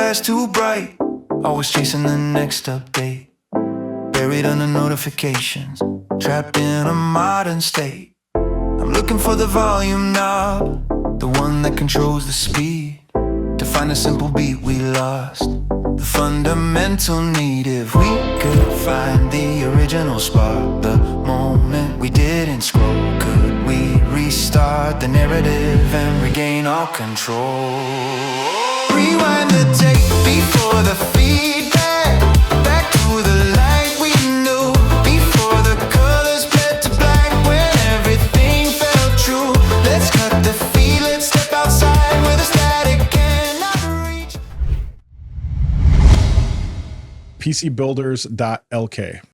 flash, too bright. Always chasing the next update. Buried under notifications, trapped in a modern state. I'm looking for the volume knob, the one that controls the speed. To find a simple beat we lost, the fundamental need. If we could find the original spark, the moment we didn't scroll, could we restart the narrative and regain all control? Rewind the tape before the feedback, back to the light we knew, before the colors bled to black, when everything felt true. Let's cut the feed, let's step outside where the static cannot reach. pcbuilders.lk.